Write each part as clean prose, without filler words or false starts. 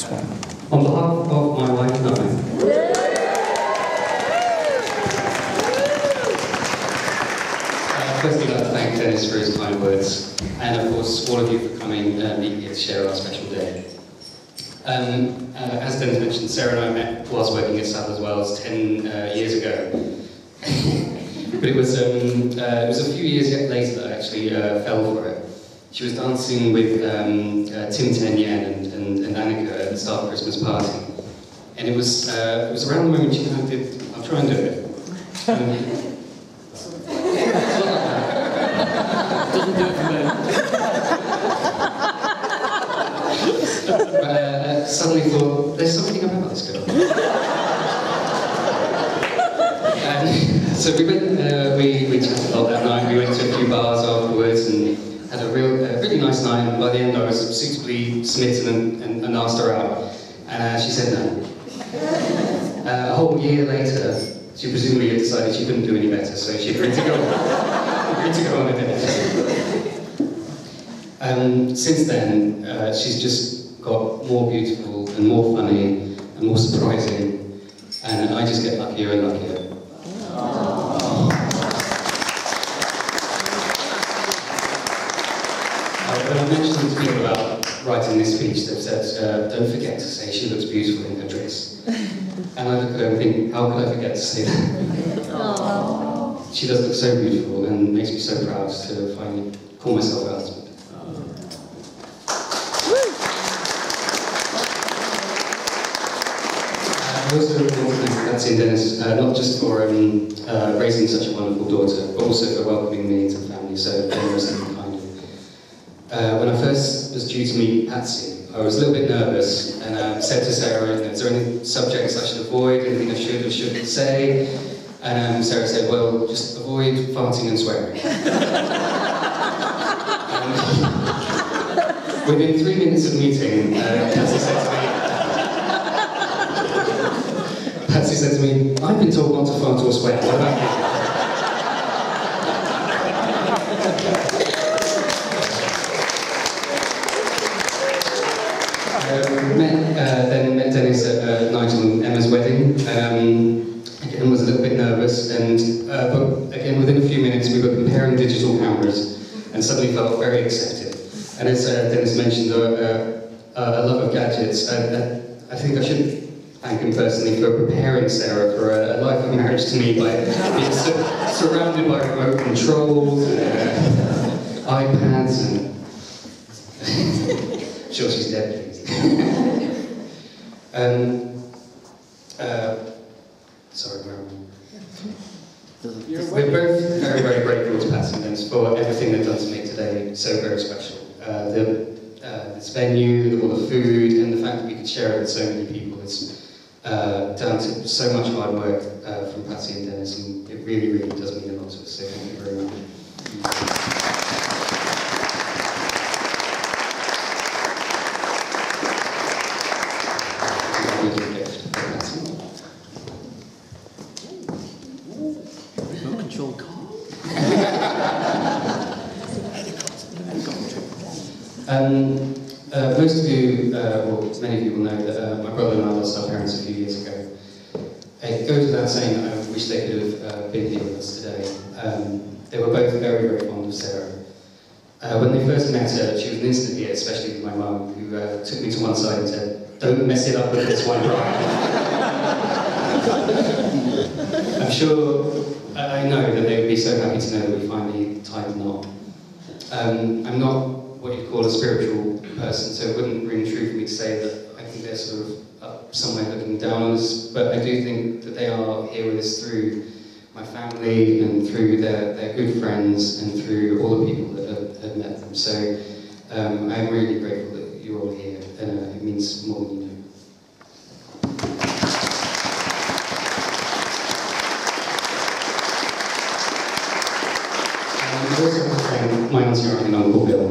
this one. On behalf of my wife and I, firstly, I'd like to thank Dennis for his kind words, and of course, all of you for coming here to share our special day. As Dennis mentioned, Sarah and I met whilst working at South as Wells 10 years ago. But it was a few years later that I actually fell for it. She was dancing with Tim Ten Yen and Annika at the Star Christmas party. And it was around the moment she kind of did, I'll try and do it. Doesn't do it for me. Suddenly thought, there's something about this girl. And so we went, we chatted a lot that night. We went to a few bars afterwards and had a really nice night. And by the end, I was suitably smitten and asked her out. And she said no. A whole year later, she presumably had decided she couldn't do any better, so she agreed to go on a date. Since then, she's just got more beautiful and more funny and more surprising, and I just get luckier and luckier. When I mentioned to people about writing this speech, they've said, don't forget to say she looks beautiful in her dress. And I look at her and think, how could I forget to say that? Aww. She does look so beautiful and makes me so proud to finally call myself her husband. I also want to thank Patsy and Dennis, not just for raising such a wonderful daughter, but also for welcoming me into the family so generously and kindly. When I first was due to meet Patsy, I was a little bit nervous, and I said to Sarah, is there any subjects I should avoid, anything I should or shouldn't say? And Sarah said, well, just avoid farting and swearing. Within 3 minutes of meeting, Patsy said to me, I've been told not to fart or swear, what about you? Then met Dennis at Nigel and Emma's wedding. Again, was a little bit nervous, and but again, within a few minutes, we were comparing digital cameras, and suddenly felt very accepted. And as Dennis mentioned, a love of gadgets. I think I should thank him personally for preparing Sarah for a life of marriage to me by being surrounded by remote controls, and iPads, and sure she's dead, please. Sorry, where am I? We're both very, very grateful to Patsy and Dennis for everything they've done to make today so very special. This venue, all the food, and the fact that we could share it with so many people is down to so much hard work from Patsy and Dennis, and it really, really does mean a lot to us, so thank you very much. Most of you, well, many of you will know that my brother and I lost our parents a few years ago. It goes without saying that I wish they could have been here with us today. They were both very, very fond of Sarah. When they first met her, she was an instant hit, especially with my mum, who took me to one side and said, don't mess it up with this one bride. I'm sure, I know that they would be so happy to know that we finally tied the knot. I'm not what you'd call a spiritual person, so it wouldn't ring true for me to say that I think they're sort of up somewhere looking down on us, but I do think that they are here with us through my family and through their good friends and through all the people that have met them. So I'm really grateful that you're all here, and it means more than you know. I also want to thank my auntie and uncle Bill.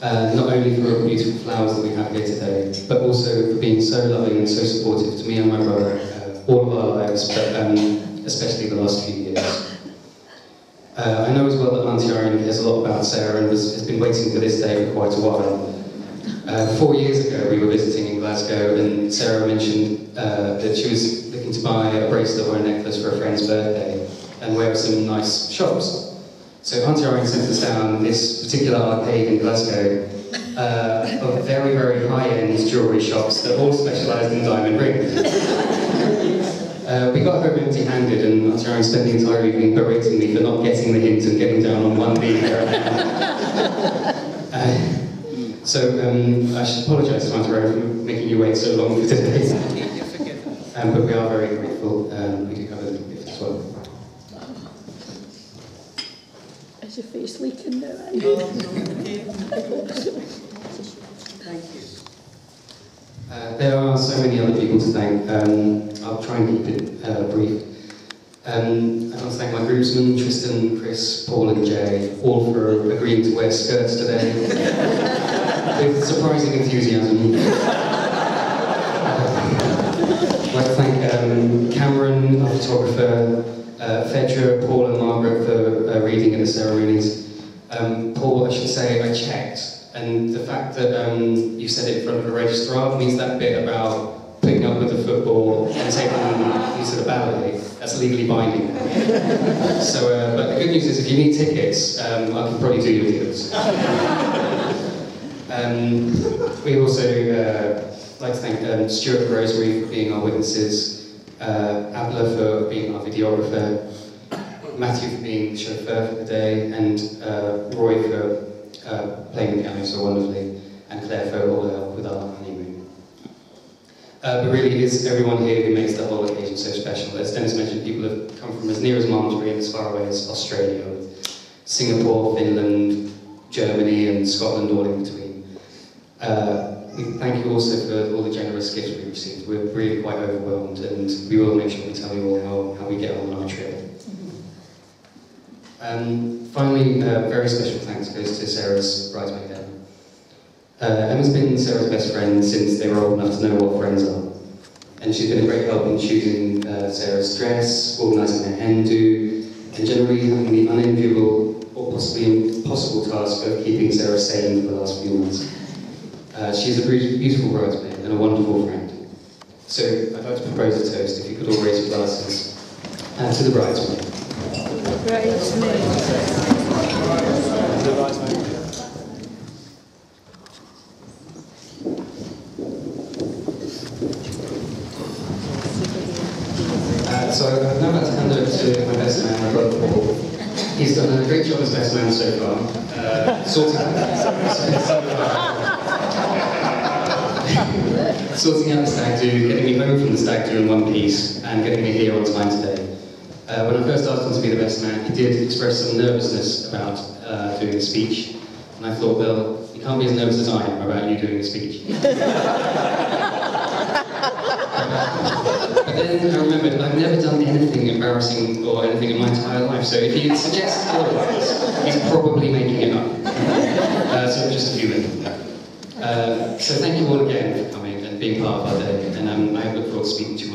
Not only for the beautiful flowers that we have here today, but also for being so loving and so supportive to me and my brother all of our lives, but especially the last few years. I know as well that Auntie Irene cares a lot about Sarah and has been waiting for this day for quite a while. 4 years ago, we were visiting in Glasgow, and Sarah mentioned that she was looking to buy a bracelet or a necklace for a friend's birthday, and where are some nice shops. So Auntie Irene sent us down this particular arcade in Glasgow of very, very high-end jewellery shops that all specialised in diamond rings. We got home empty-handed, and Auntie Irene spent the entire evening berating me for not getting the hint and getting down on one knee there and So I should apologise to Auntie Irene for making you wait so long for today. But we are very grateful. We do have a little gift as well. Is your face leaking now? Thank you. There are so many other people to thank. I'll try and keep it brief. I'd like to thank my groomsmen, Tristan, Chris, Paul and Jay, all for agreeing to wear skirts today. With surprising enthusiasm. I'd like to thank Cameron, our photographer, Fedra, Paul and Margaret for reading in the ceremonies. Paul, I should say, I checked, and the fact that you said it in front of a registrar means that bit about putting up with the football and taking you to the ballet, that's legally binding. So, but the good news is if you need tickets, I can probably do your deals. We also like to thank Stuart and Rosemary for being our witnesses, Abla for being our videographer, Matthew for being the chauffeur for the day, and Roy for playing the piano so wonderfully, and Claire for all the help with our honeymoon. But really it is everyone here who makes the whole occasion so special. As Dennis mentioned, people have come from as near as Malmesbury and as far away as Australia, with Singapore, Finland, Germany and Scotland all in between. We thank you also for all the generous gifts we received. We're really quite overwhelmed, and we will make sure we tell you all how we get on our trip. Finally, very special thanks goes to Sarah's bridesmaid Emma. Emma's been Sarah's best friend since they were old enough to know what friends are. And she's been a great help in choosing Sarah's dress, organising her hen do, and generally having the unenviable or possibly impossible task of keeping Sarah sane for the last few months. She's a beautiful bridesmaid and a wonderful friend. So I'd like to propose a toast, if you could all raise your glasses, to the bridesmaid. So I'm now about to hand over to my best man, my brother Paul. He's done a great job as best man so far, sorting out the stag do, getting me home from the stag do in one piece, and getting me here on time today. When I first asked him to be the best man, he did express some nervousness about doing a speech, and I thought, well, you can't be as nervous as I am about you doing a speech. But then I remembered I've never done anything embarrassing or anything in my entire life, so if he suggests otherwise, he's probably making it up. So just a few minutes. So thank you all again for coming and being part of our day, and I look forward to speaking to you